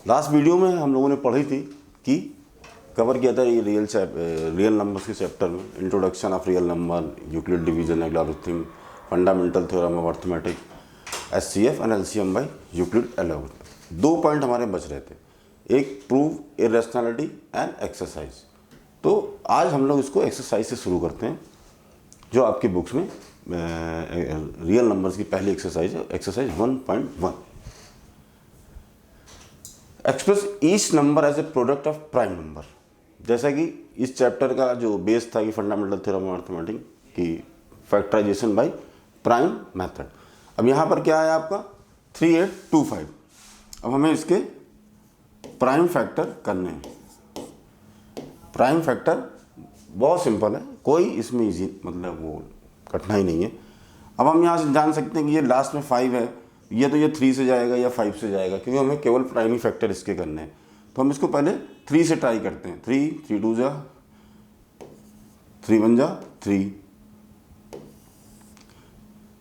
Last video में हम लोगों ने पढ़ी थी कि कवर किया था ये रियल नंबर्स के चैप्टर में, introduction of real number, Euclid division, algorithm, fundamental theorem of arithmetic, HCF and LCM bye Euclid algorithm. 2 point हमारे बच रहे थे, एक प्रूव इरेशनैलिटी एंड एक्सरसाइज। तो आज हम लोग इसको एक्सरसाइज से शुरू करते हैं, जो आपकी बुक्स में रियल नंबर्स की पहली एक्सरसाइज है, exercise 1.1। Express each number as a product of prime number. जैसा कि इस चैप्टर का जो बेस था कि फंडामेंटल थ्योरम ऑफ अर्थमेटिक की फैक्टराइजेशन बाय प्राइम मेथड। अब यहाँ पर क्या है आपका 3825। अब हमें इसके प्राइम फैक्टर करने हैं। प्राइम फैक्टर बहुत सिंपल है, कोई इसमें इजी मतलब वो कठिनाई नहीं है। अब हम यहाँ से जान सकते हैं कि ये लास्ट में 5 है, ये तो ये 3 से जाएगा या 5 से जाएगा, क्योंकि हमें केवल प्राइम फैक्टर इसके करने हैं। तो हम इसको पहले 3 से ट्राई करते हैं। 3 2 जा 3 1 जा 3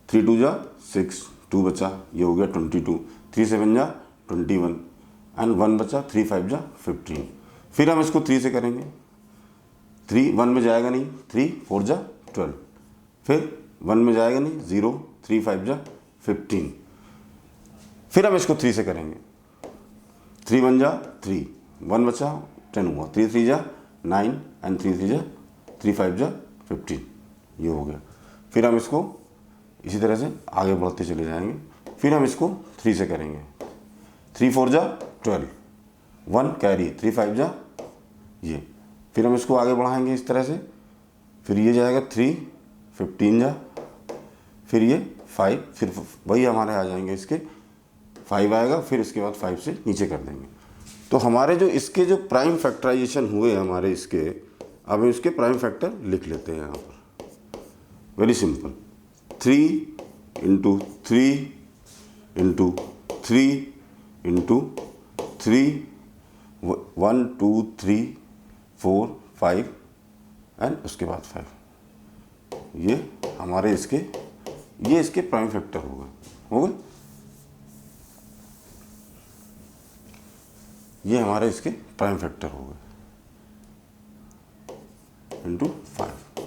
3 2 जा 6 2 बचा, ये हो गया 22। 3 7 जा 21 एंड 1 बचा, 3 5 जा 15। फिर हम इसको 3 से करेंगे। 3 1 में जाएगा नहीं, 3 4 जा 12। फिर 1 में जाएगा नहीं, 0 3 5 जा 15। फिर हम इसको 3 से करेंगे। 3 1 जा 3, 1 बचा 10 हुआ, 3 3 जा 9 एंड 3 3 जा 3 5 जा 15, ये हो गया। फिर हम इसको इसी तरह से आगे बढ़ते चले जाएंगे। फिर हम इसको 3 से करेंगे। 3 4 जा 12, 1 कैरी, 3 5 जा ये। फिर हम इसको आगे बढ़ाएंगे इस तरह से। फिर ये जाएगा 3 15 जा, फिर ये 5, फिर वही हमारे आ जाएंगे इसके 5 आएगा, फिर इसके बाद 5 से नीचे कर देंगे। तो हमारे जो इसके जो प्राइम फैक्टराइजेशन हुए हमारे इसके, अब हम इसके प्राइम फैक्टर लिख लेते हैं यहाँ पर। Very simple, 3 into 3 into 3 into 3 1 2 3 4 5 and उसके बाद 5। ये हमारे इसके, ये इसके प्राइम फैक्टर हो गए। ये हमारे इसके प्राइम फैक्टर हो गए इंटू 5।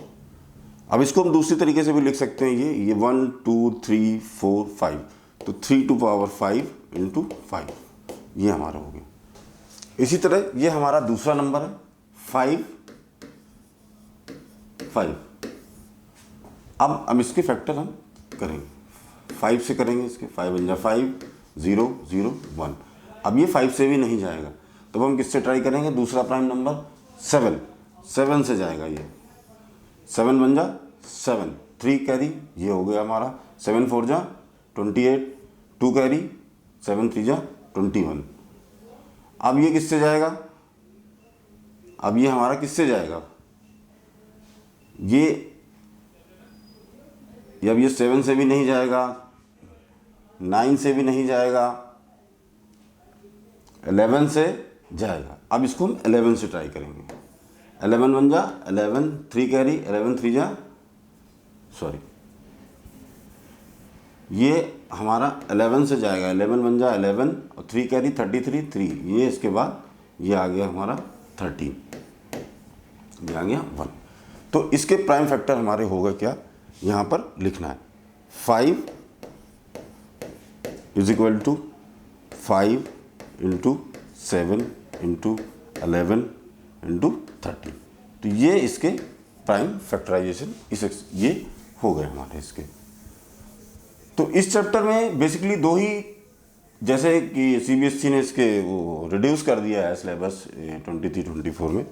अब इसको हम दूसरी तरीके से भी लिख सकते हैं। ये 1 2 3 4 5, तो 3 टू पावर 5 इंटू 5, ये हमारा हो गया। इसी तरह ये हमारा दूसरा नंबर है 5 5। अब इसके फैक्टर हम करेंगे, 5 से करेंगे इसके। 5 1 जा 5 0 0 1। अब ये 5 से भी नहीं जाएगा, तो हम किससे ट्राई करेंगे? दूसरा प्राइम नंबर 7 से जाएगा ये। 7 1 जा 7, 3 कैरी, ये हो गया हमारा। 7 4 जा 28, 2 कैरी, 7 3 जा 21। अब ये किससे जाएगा? अब ये हमारा किससे जाएगा? ये अब ये 7 से भी नहीं जाएगा, 9 से भी नहीं जाएगा, 11 से जाएगा। अब इसको हम 11 से ट्राई करेंगे। 11 1 जा 11, 3 कैरी, 11 3 जा ये हमारा 11 से जाएगा। 11 1 जा 11 और 3 कैरी 33 3, ये इसके बाद ये आ गया हमारा 13, ये आ गया 1। तो इसके प्राइम फैक्टर हमारे हो गए क्या, यहाँ पर लिखना है 5 is equal to 5 into 7 into 11 into 13। तो ये इसके प्राइम फैक्टराइजेशन ये हो गए हमारे इसके। तो इस चैप्टर में बेसिकली 2 ही, जैसे कि सीबीएसई ने इसके वो रिड्यूस कर दिया है सिलेबस 23-24 में।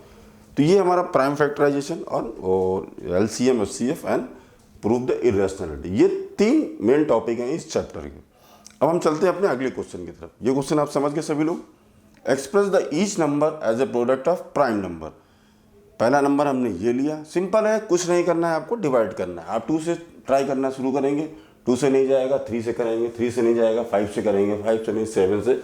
तो ये हमारा प्राइम फैक्टराइजेशन और LCM HCF and prove the irrationality, ये 3 मेन टॉपिक हैं इस चैप्टर के। अब हम चलते हैं अपने अगले क्वेश्चन की तरफ। ये क्वेश्चन आप समझ गए सभी लोग। Express the each number as a product of prime number. पहला नंबर हमने ये लिया, सिंपल है, कुछ नहीं करना है, आपको डिवाइड करना है। आप 2 से ट्राई करना शुरू करेंगे, 2 से नहीं जाएगा 3 से करेंगे, 3 से नहीं जाएगा 5 से करेंगे, 5 से नहीं 7 से।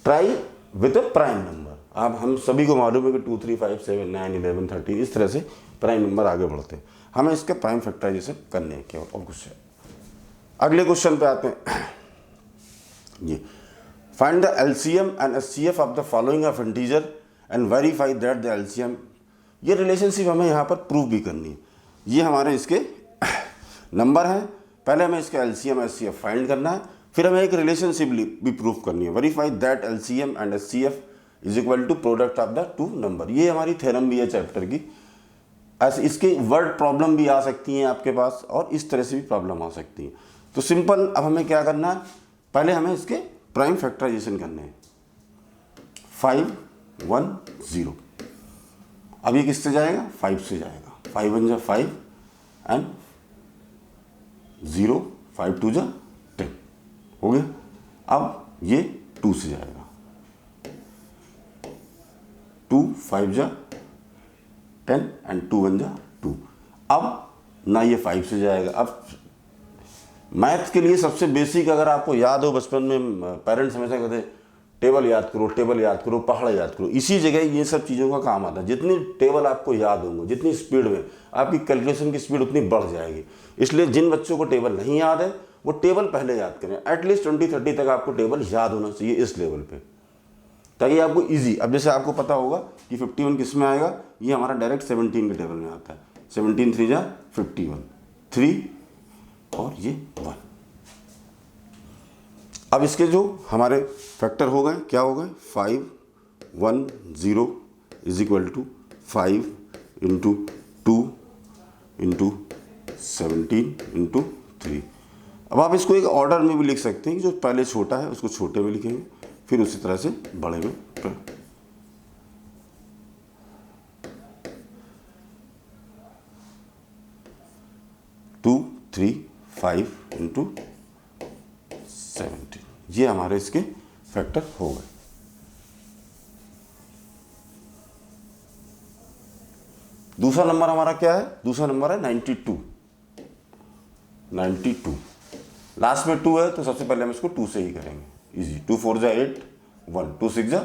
Try with A prime number. अब हम सभी को मालूम है कि 2 3 5 7 9 11 13 इस तरह से प्राइम नंबर आगे बढ़ते हैं। हमें इसके प्राइम फैक्टराइजेशन करने हैं केवल, और कुछ है। अगले क्वेश्चन पे आते हैं। ये find the LCM and HCF of the following of integer and verify that the LCM। ये रिलेशनशिप हमें यहाँ पर प्रूव भी करनी है। ये हमारे इसके नंबर हैं। पहले हमें इसका LCM HCF फाइंड करना है, फिर हमें एक रिलेशनशिप भी प्रूव करनी है। Verify that LCM and HCF is equal to product of the two number. ये हमारी थ्योरम भी है चैप्टर की। ऐसे इसकी वर्ड प्रॉब्लम भी आ सकती हैं आपके पास, और इस तरह से भी प्रॉब्लम आ सकती है। तो सिंपल, अब हमें क्या करना है, पहले हमें इसके प्राइम फैक्टराइजेशन करने हैं। 5 1 0। अब ये किससे जाएगा, 5 से जाएगा। 5 1 जा 5 एंड 0 5 2 जा 10 हो गया। अब ये 2 से जाएगा। 2 5 जा 10 एंड 2 1 जा 2। अब ना ये 5 से जाएगा। अब मैथ के लिए सबसे बेसिक, अगर आपको याद हो, बचपन में पेरेंट्स हमेशा कहते टेबल याद करो, टेबल याद करो, पहाड़ याद करो। इसी जगह ये सब चीज़ों का काम आता है। जितनी टेबल आपको याद होंगे, जितनी स्पीड में आपकी कैलकुलेशन की स्पीड उतनी बढ़ जाएगी। इसलिए जिन बच्चों को टेबल नहीं याद है वो टेबल पहले याद करें। एटलीस्ट 20-30 तक आपको टेबल याद होना चाहिए इस लेवल पे, ताकि आपको इजी। अब जैसे आपको पता होगा कि 51 किस में आएगा, ये हमारा डायरेक्ट 17 के टेबल में आता है। 17 3 जा 51, 3 और ये 1। अब इसके जो हमारे फैक्टर हो गए, क्या हो गए, 5 1 0 is equal to 5 into 2 into 17 into 3। अब आप इसको एक ऑर्डर में भी लिख सकते हैं कि जो पहले छोटा है उसको छोटे में लिखेंगे, फिर उसी तरह से बड़े में। 2 3 5 इंटू 17, ये हमारे इसके फैक्टर हो गए। दूसरा नंबर हमारा क्या है, दूसरा नंबर है 92। 92 लास्ट में 2 है, तो सबसे पहले हम इसको 2 से ही करेंगे। इजी। 2 4 जा 8 1, 2 6 जा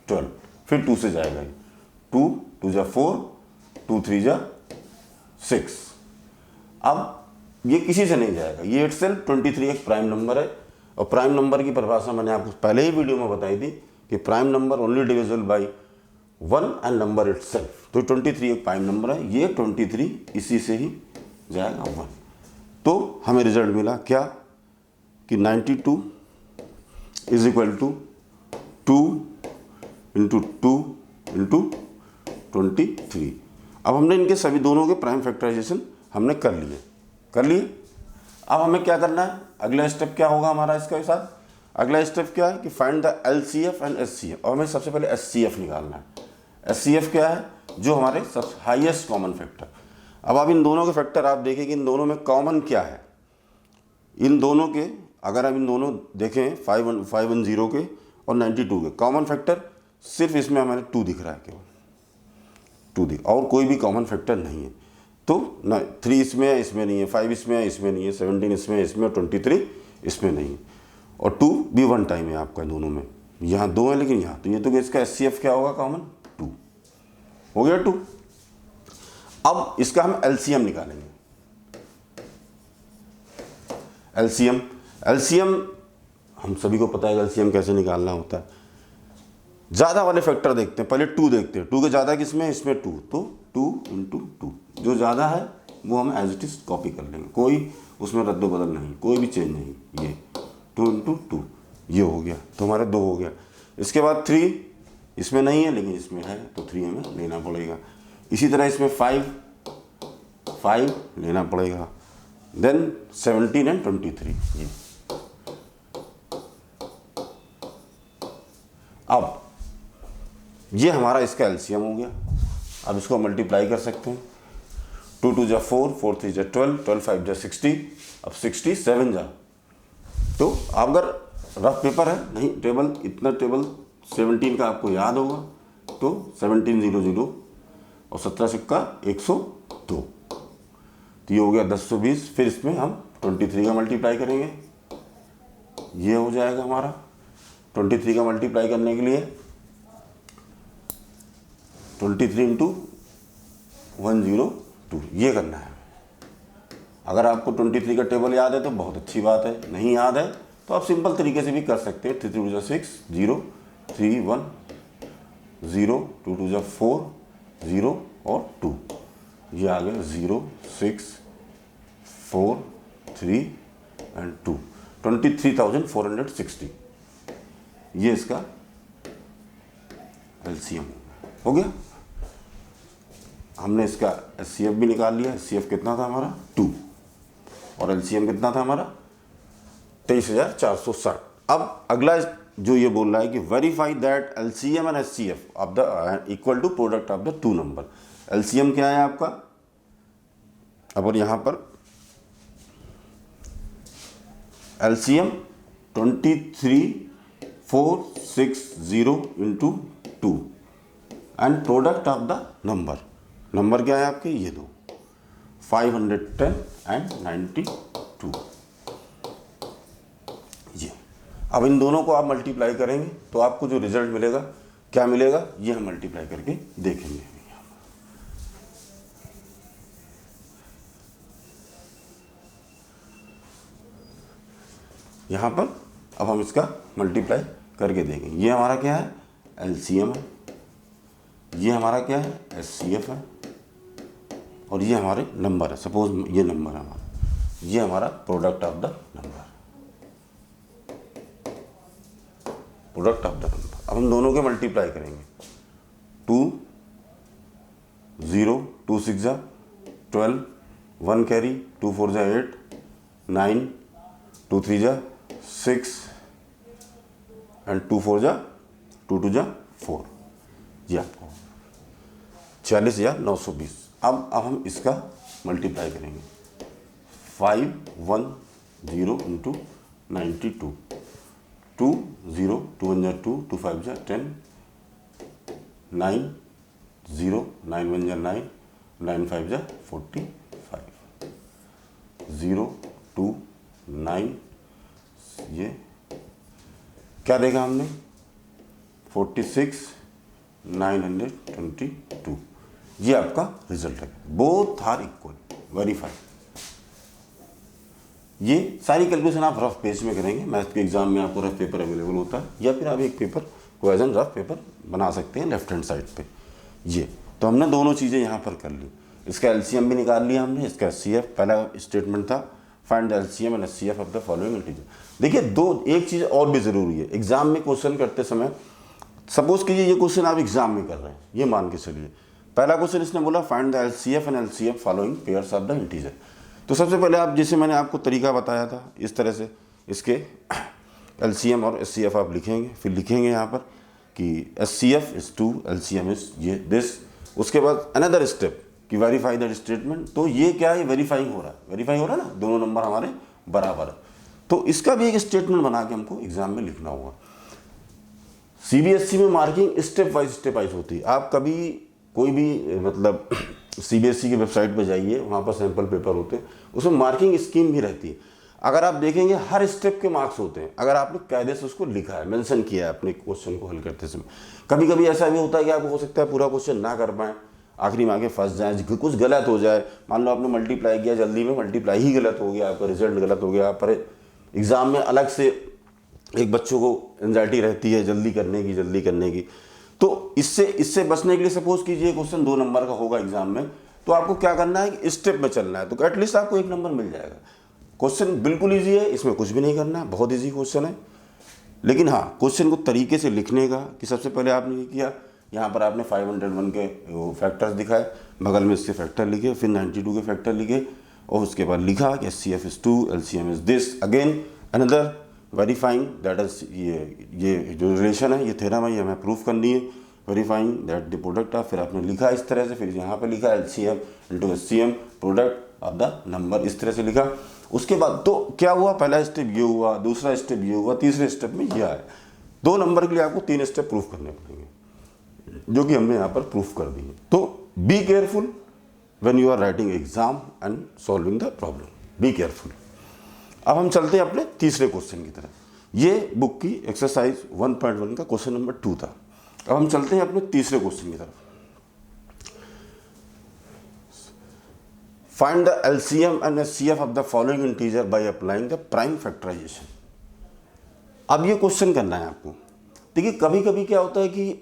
12, फिर 2 से जाएगा ये। 2 2 जा 4, 2 3 जा 6। अब ये किसी से नहीं जाएगा। ये इटसेल्फ 23 एक प्राइम नंबर है, और प्राइम नंबर की परिभाषा मैंने आपको पहले ही वीडियो में बताई थी कि prime number only divisible by 1 and number itself. तो 23 एक प्राइम नंबर है, ये 23 इसी से ही जाएगा 1। तो हमें रिजल्ट मिला क्या कि 92 is equal to 2 into 2 into 23। अब हमने इनके सभी दोनों के प्राइम फैक्टराइजेशन हमने कर लिए। अब हमें क्या करना है, अगला स्टेप क्या होगा हमारा इसके साथ। अगला स्टेप क्या है कि find the LCF and HCF। और हमें सबसे पहले HCF निकालना है। HCF क्या है, जो हमारे सब हाईएस्ट कॉमन फैक्टर। अब आप इन दोनों के फैक्टर आप देखें कि इन दोनों में कॉमन क्या है। इन दोनों के अगर हम इन दोनों देखें 510 के और 92 के कॉमन फैक्टर, सिर्फ इसमें हमारे 2 दिख रहा है, केवल 2 दिख, और कोई भी कॉमन फैक्टर नहीं है। तो ना 3 इसमें है, इसमें नहीं है, 5 इसमें है, इसमें नहीं है, 17 इसमें है, इसमें, 23 इसमें नहीं है, और 2 भी 1 टाइम है आपका दोनों में। यहाँ 2 है लेकिन यहाँ तो ये, तो इसका HCF क्या होगा कॉमन, 2 हो गया 2। अब इसका हम LCM निकालेंगे। LCM हम सभी को पता है LCM कैसे निकालना होता है। ज़्यादा वाले फैक्टर देखते हैं, पहले 2 देखते हैं। 2 के ज़्यादा किसमें, इसमें 2, तो 2 इंटू 2, जो ज़्यादा है वो हम एज इट इज कॉपी कर लेंगे, कोई उसमें रद्द बदल नहीं, कोई भी चेंज नहीं। ये 2 इंटू 2 ये हो गया, तो हमारे 2 हो गया। इसके बाद 3 इसमें नहीं है लेकिन इसमें है, तो 3 हमें लेना पड़ेगा। इसी तरह इसमें 5 लेना पड़ेगा। देन 17 एंड 23 ये। अब ये हमारा इसका LCM हो गया। अब इसको मल्टीप्लाई कर सकते हैं। 2 2 जा 4, 4 3 जा 12, 12 5 जा 60, अब 67 जा। तो अगर रफ पेपर है, नहीं टेबल, इतना टेबल 17 का आपको याद होगा, तो 17 0 0 और 17 सिक्का 102, तो ये हो गया 1020। फिर इसमें हम 23 का मल्टीप्लाई करेंगे, ये हो जाएगा हमारा 23 का मल्टीप्लाई करने के लिए 23 इंटू 102 ये करना है। अगर आपको 23 का टेबल याद है तो बहुत अच्छी बात है, नहीं याद है तो आप सिंपल तरीके से भी कर सकते हैं। 3 3 2 6 0 3 1 0 2 2 4 0 और 2, ये आ गया 0 6 4 3 एंड 2, 23,460, ये इसका एलसीएम हो गया। हमने इसका एचसीएफ भी निकाल लिया। एचसीएफ कितना था हमारा 2 और एलसीएम कितना था हमारा 23,460। अब अगला जो ये बोल रहा है कि verify that LCM and HCF of the equal to product of the two number. LCM क्या है आपका, अब और यहाँ पर LCM 23,460 into 2 and product of the number क्या है आपके, ये दो 510 एंड 92, ये। अब इन दोनों को आप मल्टीप्लाई करेंगे तो आपको जो रिजल्ट मिलेगा क्या मिलेगा, ये हम मल्टीप्लाई करके देखेंगे। यहाँ पर अब हम इसका मल्टीप्लाई करके देखेंगे। ये हमारा क्या है, एलसीएम है, ये हमारा क्या है, एचसीएफ है, और ये हमारे नंबर है। सपोज ये नंबर है हमारा, ये हमारा product of the number, product of the number. अब हम दोनों के मल्टीप्लाई करेंगे। 2 0 2 6 12, 1 कैरी, 2 4 8, 9 2 3 6 एंड 2 4 2 2 4, ये आपको 46,920। अब हम इसका मल्टीप्लाई करेंगे। 510 इंटू 92, 2 0 2 1 2 2 5 10, 9 0 9 1 9, 9 5 45, 0 2 9, ये क्या देखा हमने 46,922, ये आपका रिजल्ट है। Both are equal, verify. ये सारी कैलकुलेशन आप रफ पेज में करेंगे। मैथ के एग्जाम में आपको रफ पेपर अवेलेबल होता है, या फिर आप एक पेपर को एज एन रफ पेपर बना सकते हैं लेफ्ट हैंड साइड पे। ये तो हमने दोनों चीज़ें यहाँ पर कर ली। इसका एलसीएम भी निकाल लिया हमने, इसका एचसीएफ। पहला स्टेटमेंट था find the LCM and HCF of the following integer. देखिए एक चीज़ और भी ज़रूरी है एग्जाम में क्वेश्चन करते समय। सपोज कीजिए ये क्वेश्चन आप एग्जाम में कर रहे हैं, ये मान के चलिए पहला क्वेश्चन इसने बोला find the LCF and HCF following pairs of the integer. तो सबसे पहले आप, जैसे मैंने आपको तरीका बताया था, इस तरह से इसके एलसीएम और एचसीएफ आप लिखेंगे। फिर लिखेंगे यहाँ पर कि एचसीएफ इज 2, एलसीएम इज ये दिस। उसके बाद अनदर स्टेप कि वेरीफाई दैट स्टेटमेंट। तो ये क्या है, वेरीफाई हो रहा है ना, दोनों नंबर हमारे बराबर है। तो इसका भी एक स्टेटमेंट बना के हमको एग्जाम में लिखना होगा। सीबीएसई में मार्किंग स्टेप वाइज होती है। आप कभी कोई भी मतलब सीबीएसई की वेबसाइट पर जाइए, वहाँ पर सैंपल पेपर होते हैं, उसमें मार्किंग स्कीम भी रहती है। अगर आप देखेंगे हर स्टेप के मार्क्स होते हैं, अगर आपने कायदे से उसको लिखा है, मेंशन किया है अपने क्वेश्चन को हल करते समय। कभी कभी ऐसा भी होता है कि आपको हो सकता है पूरा क्वेश्चन ना कर पाएँ, आखिरी में आके फंस जाए, कुछ गलत हो जाए। मान लो आपने मल्टीप्लाई किया, जल्दी में मल्टीप्लाई ही गलत हो गया, आपका रिजल्ट गलत हो गया। पर एग्ज़ाम में अलग से एक बच्चों को एंजाइटी रहती है जल्दी करने की। तो इससे बचने के लिए सपोज कीजिए क्वेश्चन 2 नंबर का होगा एग्जाम में, तो आपको क्या करना है कि स्टेप में चलना है, तो एटलीस्ट आपको 1 नंबर मिल जाएगा। क्वेश्चन बिल्कुल ईजी है, इसमें कुछ भी नहीं करना है, बहुत ईजी क्वेश्चन है। लेकिन हाँ, क्वेश्चन को तरीके से लिखने का कि सबसे पहले आपने ये किया, यहाँ पर आपने 501 के फैक्टर्स दिखाए, बगल में इसके फैक्टर लिखे, फिर 92 के फैक्टर लिखे, और उसके बाद लिखा कि HCF is 2, LCM is this. Again another verifying that is, ये जो रिलेशन है, ये थ्योरम है, ये हमें प्रूफ करनी है। Verifying that the product of, फिर आपने लिखा इस तरह से, फिर यहाँ पे लिखा LCM into HCM product of the number, इस तरह से लिखा। उसके बाद तो क्या हुआ, पहला स्टेप ये हुआ, दूसरा स्टेप ये हुआ, तीसरे स्टेप में ये आया। 2 नंबर के लिए आपको 3 स्टेप प्रूफ करने पड़ेंगे, जो कि हमने यहाँ पर प्रूफ कर दिए। तो be careful when you are writing exam and solving the problem, be careful. अब हम चलते हैं अपने तीसरे क्वेश्चन की तरफ। ये बुक की एक्सरसाइज 1.1 का क्वेश्चन नंबर 2 था। अब हम चलते हैं अपने तीसरे क्वेश्चन की तरफ। Find the LCM and HCF of the following integer by applying the prime factorization. अब ये क्वेश्चन करना है आपको। देखिए कभी कभी क्या होता है कि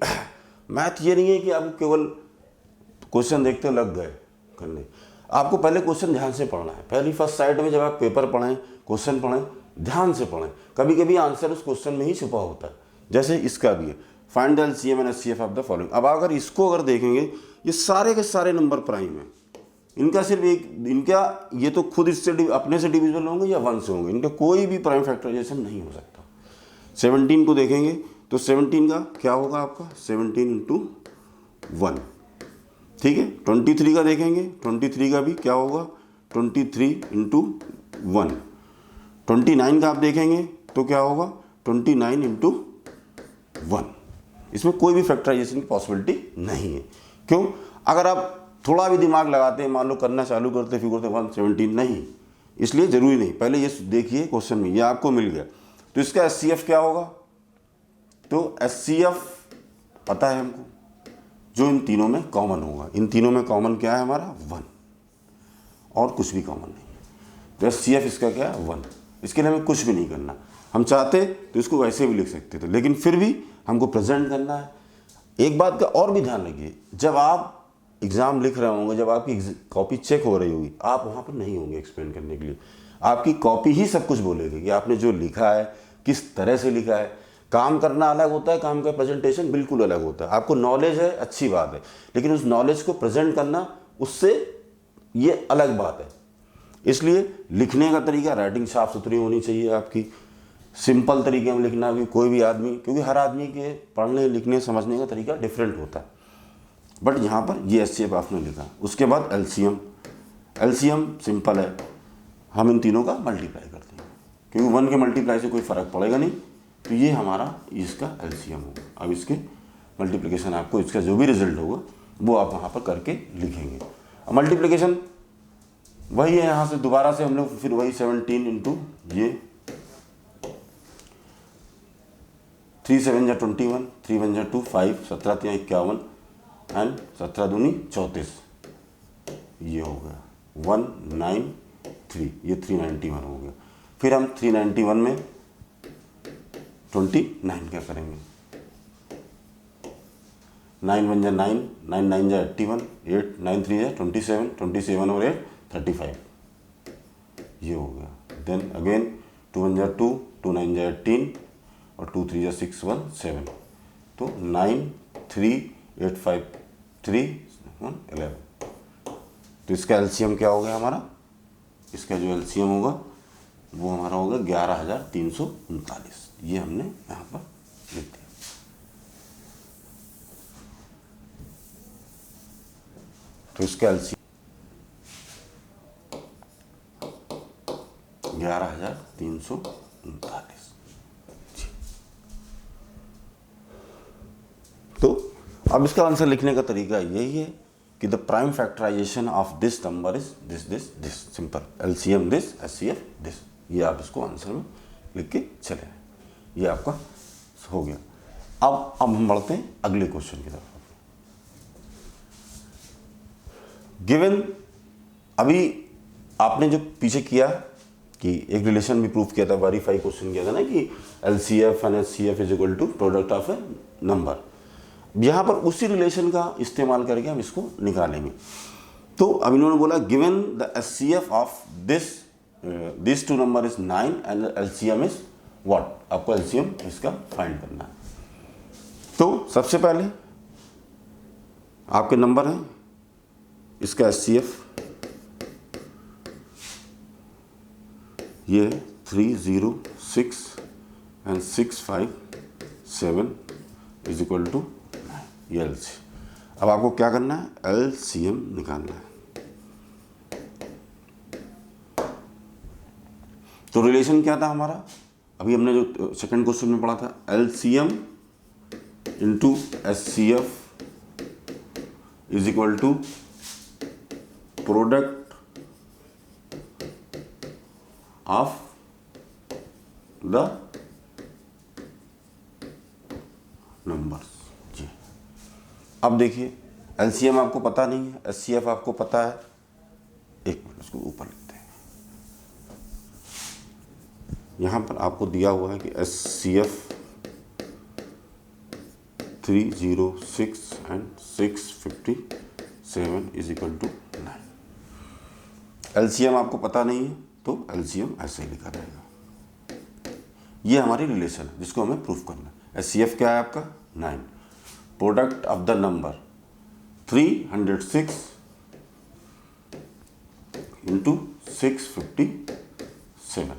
मैथ ये नहीं है कि आपको केवल क्वेश्चन देखते लग गए करने, आपको पहले क्वेश्चन ध्यान से पढ़ना है। पहली फर्स्ट साइड में जब आप पेपर पढ़ें, क्वेश्चन पढ़ें, ध्यान से पढ़ें। कभी कभी आंसर उस क्वेश्चन में ही छुपा होता है, जैसे इसका भी है, find the LCM and HCF of the following. अब अगर इसको अगर देखेंगे, ये सारे के सारे नंबर प्राइम हैं, इनका सिर्फ इनका ये तो खुद इससे अपने से डिविजिबल होंगे या 1 से होंगे, इनका कोई भी प्राइम फैक्टराइजेशन नहीं हो सकता। 17 को देखेंगे तो 17 का क्या होगा आपका 17 इंटू 1, ठीक है। 23 का देखेंगे, 23 का भी क्या होगा 23 इंटू 1। 29 का आप देखेंगे तो क्या होगा 29 इंटू 1। इसमें कोई भी फैक्टराइजेशन की पॉसिबिलिटी नहीं है। क्यों? अगर आप थोड़ा भी दिमाग लगाते हैं, मान लो करना चालू करते फिर करते 117 नहीं, इसलिए ज़रूरी नहीं। पहले ये देखिए क्वेश्चन में, ये आपको मिल गया तो इसका एचसीएफ क्या होगा, तो एचसीएफ पता है हमको, जो इन तीनों में कॉमन होगा। इन तीनों में कॉमन क्या है हमारा 1, और कुछ भी कॉमन नहीं है। तो एचसीएफ इसका क्या है 1। इसके लिए हमें कुछ भी नहीं करना। हम चाहते तो इसको वैसे भी लिख सकते थे, लेकिन फिर भी हमको प्रेजेंट करना है। एक बात का और भी ध्यान रखिए, जब आप एग्ज़ाम लिख रहे होंगे, जब आपकी कॉपी चेक हो रही होगी, आप वहाँ पर नहीं होंगे एक्सप्लेन करने के लिए। आपकी कॉपी ही सब कुछ बोलेगी कि आपने जो लिखा है किस तरह से लिखा है। काम करना अलग होता है, काम का प्रेजेंटेशन बिल्कुल अलग होता है। आपको नॉलेज है, अच्छी बात है, लेकिन उस नॉलेज को प्रेजेंट करना, उससे ये अलग बात है। इसलिए लिखने का तरीका, राइटिंग साफ सुथरी होनी चाहिए आपकी, सिंपल तरीके में लिखना भी। कोई भी आदमी, क्योंकि हर आदमी के पढ़ने लिखने समझने का तरीका डिफरेंट होता है। बट यहाँ पर ये एचसीएफ आपने लिखा। उसके बाद एलसीएम। एलसीएम सिंपल है, हम इन तीनों का मल्टीप्लाई करते हैं, क्योंकि 1 के मल्टीप्लाई से कोई फ़र्क पड़ेगा नहीं। तो ये हमारा इसका एलसीएम होगा। अब इसके मल्टीप्लिकेशन, आपको इसका जो भी रिजल्ट होगा वो आप वहाँ पर करके लिखेंगे। अब मल्टीप्लिकेशन वही है, यहाँ से दोबारा से हम लोग फिर वही 17 इंटू ये 3 7 जा 21, 3 1 जा 2 5, 17 3 51 एंड 17 दूनी 34, ये हो गया 193, ये 391 हो गया। फिर हम 391 में 29 क्या करेंगे, 9 1 जा 9, 9 9 जा 81, 8 9 3 जा 27, 27 और 8 35, ये हो गया। देन अगेन 2 1 जा 2, 2 9 जा 18 और 2 3 जा 6 1 7, तो 9 3 8 5 3 1 11। तो इसका एलसीएम क्या हो गया हमारा, इसका जो एलसीएम होगा वो हमारा होगा 11,339। ये हमने यहाँ पर लिख दिया। तो इसका एलसीएम 11,339। तो अब इसका आंसर लिखने का तरीका यही है कि the prime factorization of this number is this this this, simple. LCM this, HCF this, ये आप इसको आंसर में लिख के चले, ये आपका हो गया। अब हम बढ़ते हैं अगले क्वेश्चन की तरफ। गिवन, अभी आपने जो पीछे किया कि एक रिलेशन भी प्रूफ किया था, वेरीफाई क्वेश्चन किया था ना कि LCF and HCF is equal to product of a number. यहाँ पर उसी रिलेशन का इस्तेमाल करके हम इसको निकालेंगे। तो अब इन्होंने बोला given the HCF of this two number is 9 and LCM is what, आपको एलसीएम इसका फाइंड करना है। तो सबसे पहले आपके नंबर हैं, इसका एचसीएफ ये 306 एंड 657 इज इक्वल टू ये एलसीएम। अब आपको क्या करना है, एलसीएम निकालना है। तो रिलेशन क्या था हमारा, अभी हमने जो सेकंड क्वेश्चन में पढ़ा था, LCM into HCF is equal to product of the numbers. जी, अब देखिए एलसीएम आपको पता नहीं है, एचसीएफ आपको पता है। एक मिनट, इसको ऊपर लिखते हैं। यहाँ पर आपको दिया हुआ है कि SCF 306 and 657 is equal to 9। LCM आपको पता नहीं है तो LCM ऐसे ही लिखा रहेगा। ये हमारी रिलेशन है जिसको हमें प्रूफ करना है। SCF क्या है आपका 9, product of the number 306 into 657।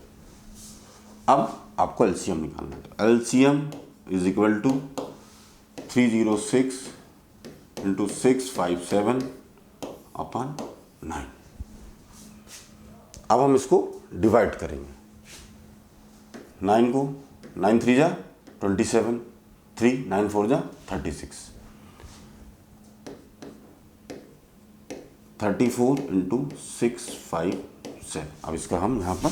अब आपको LCM निकालना है। LCM is equal to 306 into 657 upon 9। अब हम इसको डिवाइड करेंगे। 9 को 9 3 जा 27, 3 9 4 जा 36, 34 इंटू 657। अब इसका हम यहाँ पर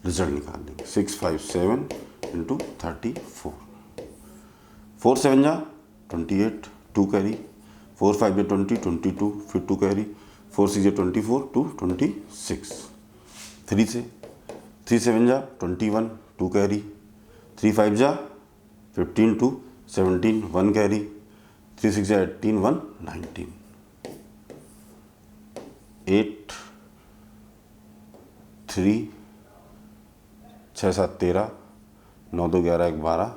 रिजल्ट निकाल देंगे। 657 इंटू 34, 4 7 जा 28, 2 कैरी, 4 5 जा 20, 22, फिर 2 कैरी, 4 6 जा 24, 2 26, 3 से 3 7 जा 21, 2 कैरी, 3 5 जा 15, 2 17, 1 कैरी, 3 6 जा 18, 1 19, 8 3 6 7 13, 9 2 11 1 12,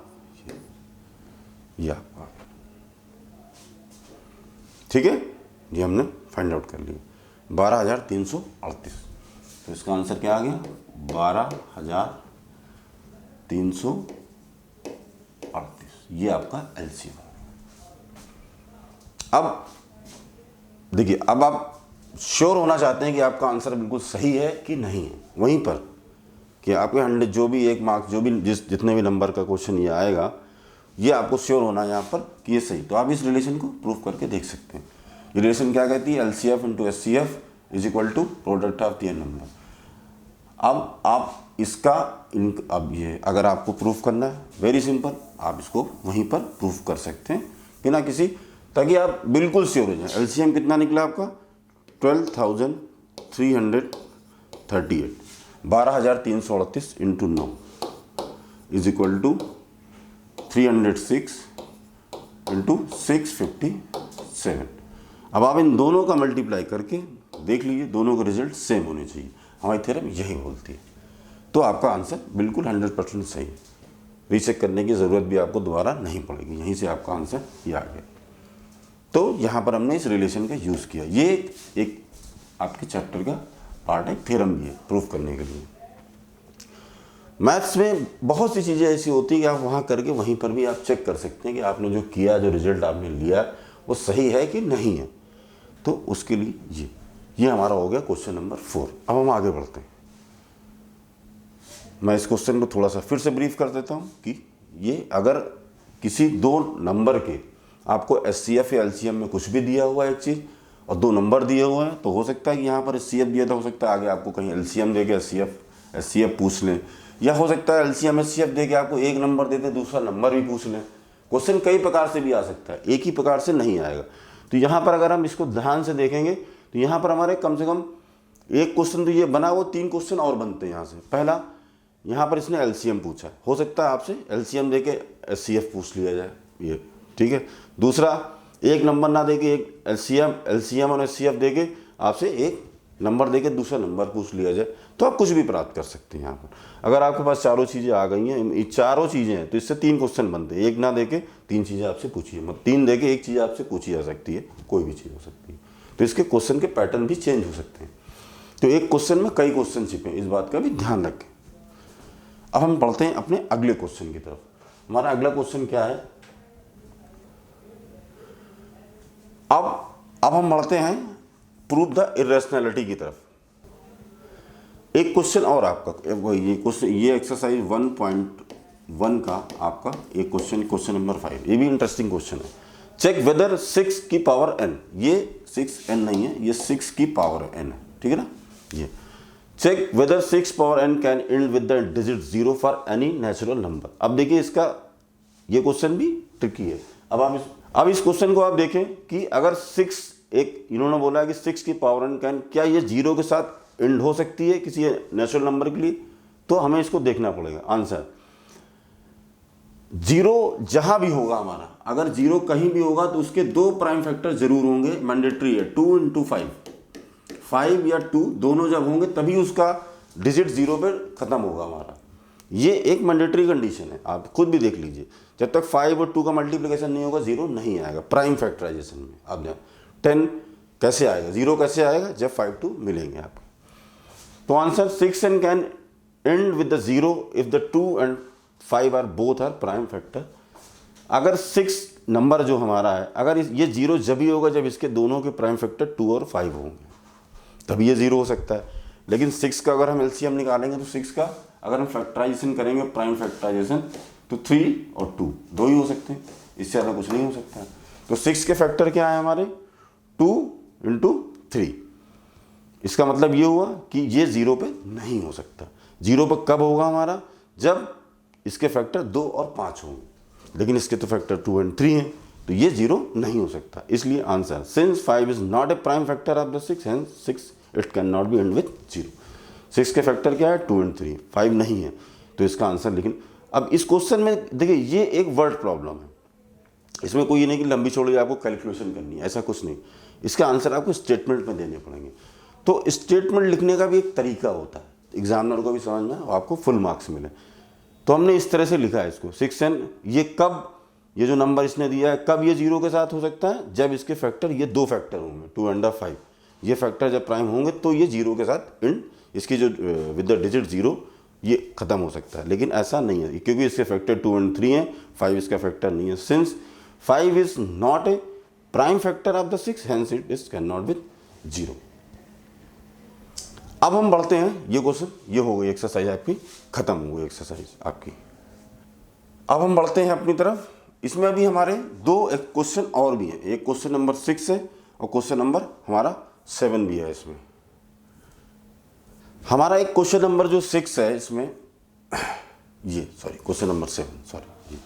ये आपका ठीक है। ये हमने फाइंड आउट कर लिया 12,338। तो इसका आंसर क्या आ गया 12,338। ये आपका LCM। अब देखिए, अब आप श्योर होना चाहते हैं कि आपका आंसर बिल्कुल सही है कि नहीं है। वहीं पर कि आपके 100 जो भी 1 मार्क्स जो भी जितने भी नंबर का क्वेश्चन ये आएगा, ये आपको श्योर होना है यहाँ पर कि ये सही। तो आप इस रिलेशन को प्रूव करके देख सकते हैं। ये रिलेशन क्या कहती है LCF into SCF is equal to product of the number. अब आप इसका अब ये अगर आपको प्रूफ करना है, वेरी सिंपल, आप इसको वहीं पर प्रूफ कर सकते हैं बिना किसी, ताकि आप बिल्कुल श्योर हो जाए। LCM कितना निकला आपका 12,338, 12,338 into 9 is equal to 306 into 657। अब आप इन दोनों का मल्टीप्लाई करके देख लीजिए, दोनों के रिजल्ट सेम होने चाहिए। हमारी थ्योरम यही बोलती है। तो आपका आंसर बिल्कुल 100% सही है। रीचेक करने की ज़रूरत भी आपको दोबारा नहीं पड़ेगी, यहीं से आपका आंसर ये आ गया। तो यहाँ पर हमने इस रिलेशन का यूज़ किया। ये एक आपके चैप्टर का पार्ट है, थ्योरम भी है प्रूफ करने के लिए। मैथ्स में बहुत सी चीज़ें ऐसी होती हैं कि आप वहाँ करके वहीं पर भी आप चेक कर सकते हैं कि आपने जो किया, जो रिजल्ट आपने लिया वो सही है कि नहीं है। तो उसके लिए ये हमारा हो गया क्वेश्चन नंबर 4। अब हम आगे बढ़ते हैं। मैं इस क्वेश्चन को थोड़ा सा फिर से ब्रीफ कर देता हूँ कि ये अगर किसी 2 नंबर के आपको SCF या LCM में कुछ भी दिया हुआ है एक चीज़ और 2 नंबर दिए हुए हैं, तो हो सकता है कि यहाँ पर SCF दिया था, हो सकता है आगे आपको कहीं LCM दे के SCF पूछ लें, या हो सकता है LCM SCF दे के आपको एक नंबर देते दूसरा नंबर भी पूछ लें। क्वेश्चन कई प्रकार से भी आ सकता है, एक ही प्रकार से नहीं आएगा। तो यहाँ पर अगर हम इसको ध्यान से देखेंगे तो यहाँ पर हमारे कम से कम एक क्वेश्चन तो ये बना, वो 3 क्वेश्चन और बनते हैं यहाँ से। पहला, यहाँ पर इसने LCM पूछा है, हो सकता है आपसे LCM दे के SCF पूछ लिया जाए, ये ठीक है। दूसरा, एक नंबर ना दे के एक LCM और SCF दे के आपसे एक नंबर दे के दूसरा नंबर पूछ लिया जाए, तो आप कुछ भी प्राप्त कर सकते हैं यहाँ पर। अगर आपके पास चारों चीज़ें आ गई हैं, ये चारों चीज़ें हैं, तो इससे 3 क्वेश्चन बनते हैं। एक ना दे के 3 चीज़ें आपसे पूछी है, मतलब 3 दे के एक चीज़ आपसे पूछी जा सकती है, कोई भी चीज़ हो सकती है। तो इसके क्वेश्चन के पैटर्न भी चेंज हो सकते हैं। तो एक क्वेश्चन में कई क्वेश्चन छिपे हैं, इस बात का भी ध्यान रखें। अब हम बढ़ते हैं अपने अगले क्वेश्चन की तरफ। हमारा अगला क्वेश्चन क्या है, अब हम बढ़ते हैं प्रूव द इरेशनैलिटी की तरफ। एक क्वेश्चन और आपका ये क्वेश्चन, ये एक्सरसाइज 1.1 का आपका एक क्वेश्चन नंबर 5, ये भी इंटरेस्टिंग क्वेश्चन है। चेक वेदर 6 की पावर n, ये 6n नहीं है, ये 6 की पावर n है, ठीक है ना। ये check whether 6 power n can end with the digit 0 for any natural number. अब देखिए, इसका ये क्वेश्चन भी ट्रिकी है। अब इस क्वेश्चन को आप देखें कि अगर 6, एक इन्होंने बोला है कि 6 की पावर n कैन, क्या ये 0 के साथ एंड हो सकती है किसी नेचुरल नंबर के लिए? तो हमें इसको देखना पड़ेगा। आंसर जीरो जहां भी होगा हमारा, अगर जीरो कहीं भी होगा तो उसके दो प्राइम फैक्टर जरूर होंगे, मैंडेटरी है, 2 इंटू 5, 5 या 2 दोनों जब होंगे तभी उसका डिजिट जीरो पे खत्म होगा हमारा। ये एक मैंडेटरी कंडीशन है, आप खुद भी देख लीजिए। जब तक 5 और 2 का मल्टीप्लिकेशन नहीं होगा जीरो नहीं आएगा प्राइम फैक्टराइजेशन में। आप जान 10 कैसे आएगा, जीरो कैसे आएगा, जब 5 2 मिलेंगे आपको। तो answer 6 and can end with the 0 if the 2 and 5 are both are prime factor। अगर 6 नंबर जो हमारा है, अगर ये जीरो जब ही होगा जब इसके दोनों के प्राइम फैक्टर 2 और 5 होंगे, तभी ये जीरो हो सकता है। लेकिन 6 का अगर हम एलसीएम निकालेंगे तो 6 का अगर हम फैक्टराइजेशन करेंगे, प्राइम फैक्टराइजेशन, तो 3 और 2 दो ही हो सकते हैं, इससे ज़्यादा कुछ नहीं हो सकता है। तो 6 के फैक्टर क्या है हमारे, 2 इंटू 3। इसका मतलब ये हुआ कि ये जीरो पे नहीं हो सकता। जीरो पे कब होगा हमारा, जब इसके फैक्टर 2 और 5 होंगे, लेकिन इसके तो फैक्टर 2 और 3 हैं, तो ये जीरो नहीं हो सकता। इसलिए answer since 5 is not a prime factor of the 6 hence 6 it can not be and with 0। 6 के फैक्टर क्या है, 2 और 3, 5 नहीं है, तो इसका आंसर। लेकिन अब इस क्वेश्चन में देखिए ये एक वर्ड प्रॉब्लम है, इसमें कोई ये नहीं कि लंबी चौड़ी आपको कैलकुलेशन करनी है, ऐसा कुछ नहीं। इसका आंसर आपको स्टेटमेंट में देने पड़ेंगे। तो स्टेटमेंट लिखने का भी एक तरीका होता है, एग्जामिनर को भी समझ में और आपको फुल मार्क्स मिले। तो हमने इस तरह से लिखा है इसको, 6 एन, ये कब, ये जो नंबर इसने दिया है कब ये जीरो के साथ हो सकता है, जब इसके फैक्टर ये दो फैक्टर होंगे 2 and 5, ये फैक्टर जब प्राइम होंगे तो ये जीरो के साथ इन इसकी जो विद द डिजिट जीरो ये खत्म हो सकता है। लेकिन ऐसा नहीं है क्योंकि इसके फैक्टर 2 और 3 है, 5 इसका फैक्टर नहीं है। Since 5 is not a prime factor of the 6 hence it is can not with 0। अब हम बढ़ते हैं, ये क्वेश्चन ये हो गई एक्सरसाइज आपकी खत्म हो गई एक्सरसाइज आपकी। अब हम बढ़ते हैं अपनी तरफ। इसमें अभी हमारे दो एक क्वेश्चन और भी है, एक क्वेश्चन नंबर 6 है और क्वेश्चन नंबर हमारा 7 भी है। इसमें हमारा एक क्वेश्चन नंबर जो 6 है इसमें ये sorry question number 7 sorry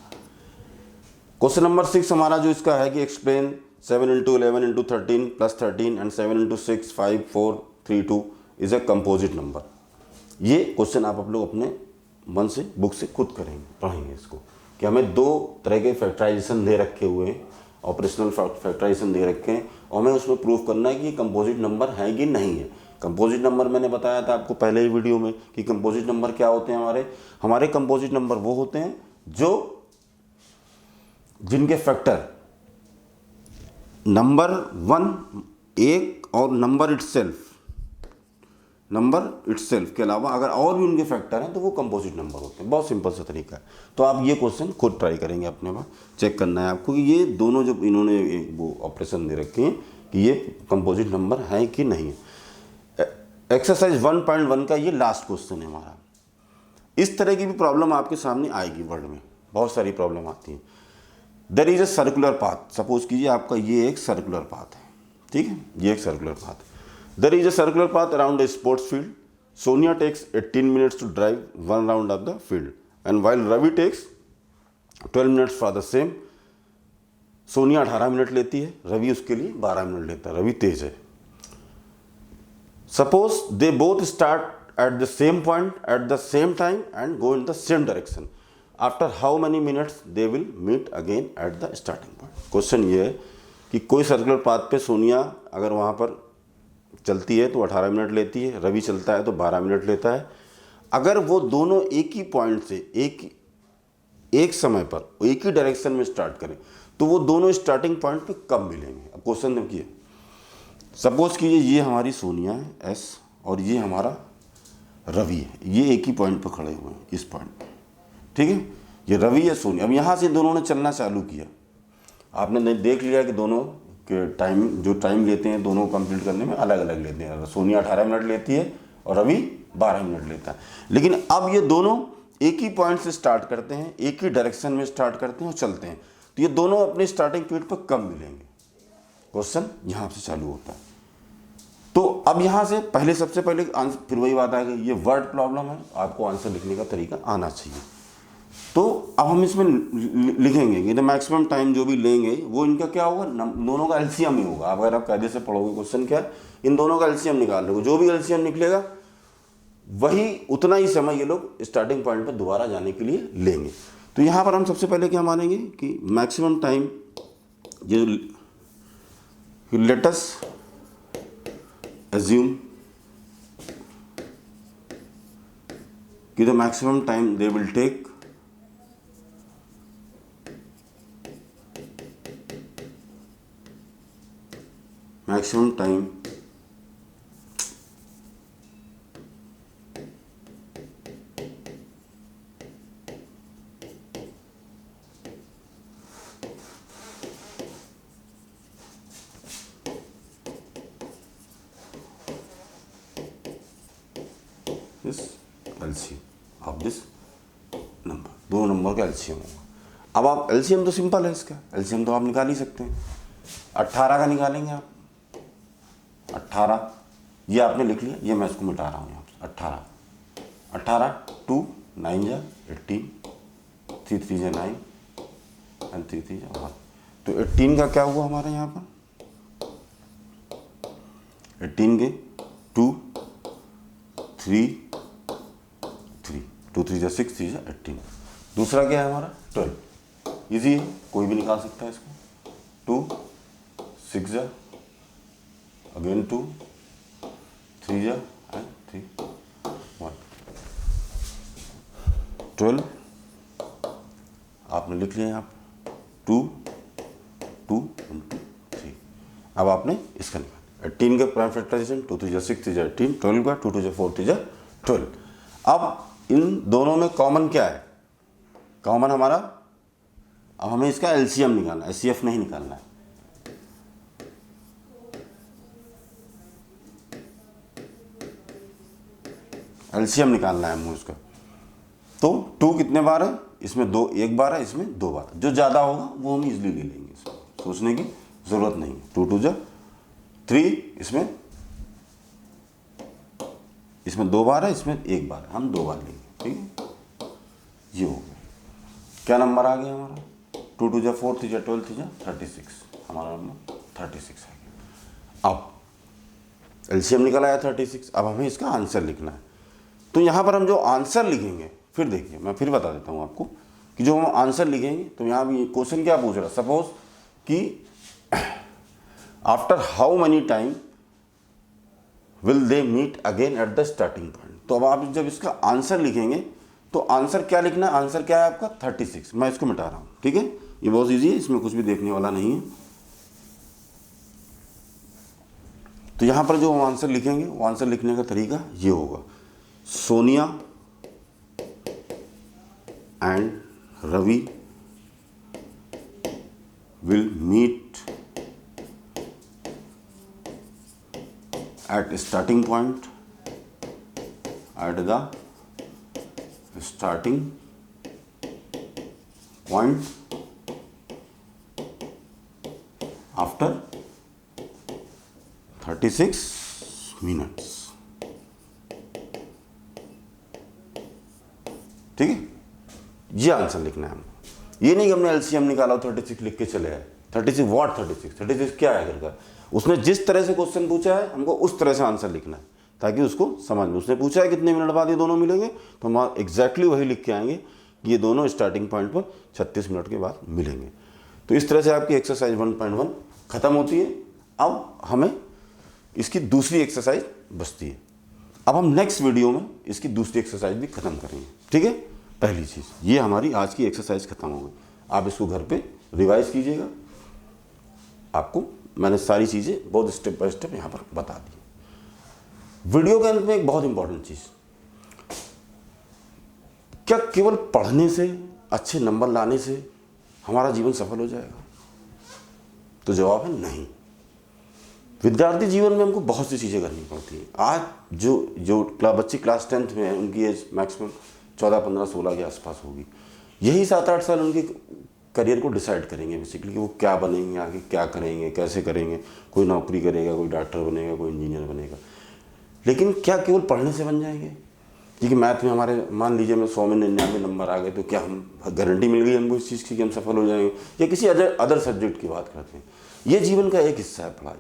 question number 6 हमारा जो इसका है कि explain 7 into 11 into 13 plus 13 and 7 into 6 5 4 3 2 is a composite number. ये क्वेश्चन आप लोग अपने मन से बुक से खुद करेंगे, पढ़ेंगे इसको कि हमें दो तरह के फैक्टराइजेशन दे रखे हुए हैं, ऑपरेशनल फैक्टराइजेशन दे रखे हैं और हमें उसमें प्रूफ करना है कि कंपोजिट नंबर है कि नहीं है। कंपोजिट नंबर मैंने बताया था आपको पहले ही वीडियो में कि कंपोजिट नंबर क्या होते हैं। हमारे कंपोजिट नंबर वो होते हैं जो जिनके फैक्टर नंबर 1 एक और नंबर इटसेल्फ के अलावा अगर और भी उनके फैक्टर हैं तो वो कंपोजिट नंबर होते हैं। बहुत सिंपल सा तरीका है। तो आप ये क्वेश्चन खुद ट्राई करेंगे अपने पास, चेक करना है आपको कि ये दोनों जो इन्होंने वो ऑपरेशन दे रखे हैं कि ये कंपोजिट नंबर है कि नहीं है। एक्सरसाइज 1.1 का ये लास्ट क्वेश्चन है हमारा। इस तरह की भी प्रॉब्लम आपके सामने आएगी, वर्ड में बहुत सारी प्रॉब्लम आती है। There is a circular path, suppose कीजिए आपका ये एक सर्कुलर पाथ है, ठीक है, ये एक सर्कुलर पाथ है। There is a circular path around a sports field. Sonia takes 18 minutes to drive one round of the field, and while Ravi takes 12 minutes for the same. Sonia 18 minute लेती है, रवि उसके लिए 12 मिनट लेता है, रवि तेज है। Suppose they both start at the same point at the same time and go in the same direction. After how many minutes they will meet again at the starting point? Question ये है कि कोई circular path पे सोनिया अगर वहाँ पर चलती है तो 18 मिनट लेती है, रवि चलता है तो 12 मिनट लेता है। अगर वो दोनों एक ही पॉइंट से एक समय पर एक ही डायरेक्शन में स्टार्ट करें तो वो दोनों स्टार्टिंग पॉइंट पे कब मिलेंगे। अब क्वेश्चन देखिए, सपोज कीजिए ये हमारी सोनिया है एस और ये हमारा रवि है, ये एक ही पॉइंट पर खड़े हुए हैं इस पॉइंट पर, ठीक है, ये रवि है सोनिया। अब यहाँ से दोनों ने चलना चालू किया, आपने देख लिया कि दोनों के टाइम लेते हैं दोनों कंप्लीट करने में अलग अलग लेते हैं। सोनिया 18 मिनट लेती है और रवि 12 मिनट लेता है। लेकिन अब ये दोनों एक ही पॉइंट से स्टार्ट करते हैं, एक ही डायरेक्शन में स्टार्ट करते हैं और चलते हैं, तो ये दोनों अपने स्टार्टिंग पॉइंट पर कब मिलेंगे। क्वेश्चन यहाँ से चालू होता है। तो अब यहाँ से पहले सबसे पहले आंसर, फिर वही बात आ गई, ये वर्ड प्रॉब्लम है, आपको आंसर लिखने का तरीका आना चाहिए। तो अब हम इसमें लिखेंगे कि मैक्सिमम टाइम जो भी लेंगे वो इनका क्या होगा, दोनों का एलसीएम ही होगा। अगर आप कायदे से पढ़ोगे क्वेश्चन क्या है, इन दोनों का एलसीएम निकाल लोगे, जो भी एलसीएम निकलेगा वही उतना ही समय ये लोग स्टार्टिंग पॉइंट पर दोबारा जाने के लिए लेंगे। तो यहाँ पर हम सबसे पहले क्या मानेंगे कि मैक्सिमम टाइम जो लेट अस assume कि the maximum time they will take maximum time इस LCM ऑफ दिस नंबर, दो नंबर का LCM होगा। अब आप LCM तो सिंपल है, इसका LCM तो आप निकाल ही सकते हैं। 18 का निकालेंगे आप, 18 ये आपने लिख लिया, ये मैं इसको मिटा रहा हूँ यहाँ पर। 18 2 9 जा 18, 3 3 जा 9 एंड 3 3 जा 1। तो 18 का क्या हुआ हमारे यहाँ पर, 18 के 2 3 2 3 जा 6 3 जा 18। दूसरा क्या है हमारा 12, इजी है, कोई भी निकाल सकता है इसको। 2 6 जा अगेन 2 3 जा एंड 3 1 12 आपने लिख लिया यहाँ पर 2 2 3। अब आपने इसका निकाल 18 के प्राइम फैक्टराइजेशन 2 3 जा 6 3 जा 18, 12 का 2 2 जा 4 3 जा 12। अब इन दोनों में कॉमन क्या है, कॉमन हमारा, अब हमें इसका LCM निकालना है, SCF नहीं निकालना है। LCM निकालना है हमें उसका। तो 2 कितने बार है, इसमें 2 एक बार है, इसमें 2 बार। जो ज़्यादा होगा वो हम इजली ले लेंगे, इसमें सोचने की ज़रूरत नहीं है। 2 2 जा 3, इसमें 2 बार है, इसमें 1 बार है, हम 2 बार लेंगे। ठीक है, ये हो गया। क्या नंबर आ गया हमारा, 2 2 जा 4 3 जा 12 3 जा 36, हमारा नंबर 36 आ गया। अब LCM निकल आया 36। अब हमें इसका आंसर लिखना है। तो यहाँ पर हम जो आंसर लिखेंगे, फिर देखिए मैं फिर बता देता हूँ आपको कि जो हम आंसर लिखेंगे, तो यहाँ भी क्वेश्चन क्या पूछ रहा है, सपोज कि after how many time will they meet again at the starting point. तो अब आप जब इसका आंसर लिखेंगे तो आंसर क्या लिखना है, आंसर क्या है आपका 36। मैं इसको मिटा रहा हूँ, ठीक है, ये बहुत ईजी है, इसमें कुछ भी देखने वाला नहीं है। तो यहाँ पर जो हम आंसर लिखेंगे, वो आंसर लिखने का तरीका ये होगा, Sonia and Ravi will meet at starting point, at the starting point after 36 minutes। ठीक है, ये आंसर लिखना है हमको। ये नहीं कि हमने LCM निकाला 36 लिख के चले आए। 36 व्हाट 36 क्या है करके, उसने जिस तरह से क्वेश्चन पूछा है हमको उस तरह से आंसर लिखना है, ताकि उसको समझ में। उसने पूछा है कितने मिनट बाद ये दोनों मिलेंगे, तो हम एग्जैक्टली वही लिख के आएंगे कि ये दोनों स्टार्टिंग पॉइंट पर 36 मिनट के बाद मिलेंगे। तो इस तरह से आपकी एक्सरसाइज 1.1 खत्म होती है। अब हमें इसकी दूसरी एक्सरसाइज बचती है। अब हम नेक्स्ट वीडियो में इसकी दूसरी एक्सरसाइज भी खत्म करेंगे। ठीक है, पहली चीज़ ये हमारी आज की एक्सरसाइज खत्म हो गई। आप इसको घर पे रिवाइज कीजिएगा। आपको मैंने सारी चीज़ें बहुत स्टेप बाय स्टेप यहाँ पर बता दी। वीडियो के अंत में एक बहुत इंपॉर्टेंट चीज़, क्या केवल पढ़ने से, अच्छे नंबर लाने से हमारा जीवन सफल हो जाएगा? तो जवाब है नहीं। विद्यार्थी जीवन में हमको बहुत सी चीज़ें करनी पड़ती हैं। आज जो बच्चे क्लास 10th में हैं, उनकी एज मैक्सिमम 14, 15, 16 के आसपास होगी। यही 7-8 साल उनके करियर को डिसाइड करेंगे बेसिकली कि वो क्या बनेंगे, आगे क्या करेंगे, कैसे करेंगे। कोई नौकरी करेगा, कोई डॉक्टर बनेगा, कोई इंजीनियर बनेगा। लेकिन क्या केवल पढ़ने से बन जाएंगे? क्योंकि मैथ में हमारे मान लीजिए हमें 100 में 99 नंबर आ गए, तो क्या हम गारंटी मिल गई हमको इस चीज़ की कि हम सफल हो जाएंगे? या किसी अदर सब्जेक्ट की बात करते हैं। ये जीवन का एक हिस्सा है पढ़ाई।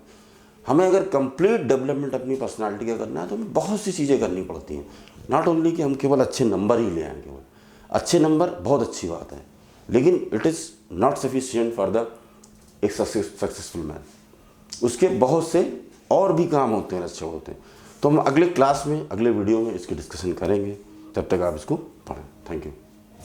हमें अगर कंप्लीट डेवलपमेंट अपनी पर्सनालिटी का करना है तो हमें बहुत सी चीज़ें करनी पड़ती हैं। नॉट ओनली कि हम केवल अच्छे नंबर ही ले आएँ, केवल अच्छे नंबर बहुत अच्छी बात है, लेकिन it is not sufficient for the एक सक्सेसफुल मैन। उसके बहुत से और भी काम होते हैं, अच्छे होते हैं। तो हम अगले क्लास में, अगले वीडियो में इसकी डिस्कशन करेंगे। तब तक आप इसको पढ़ें। Thank you.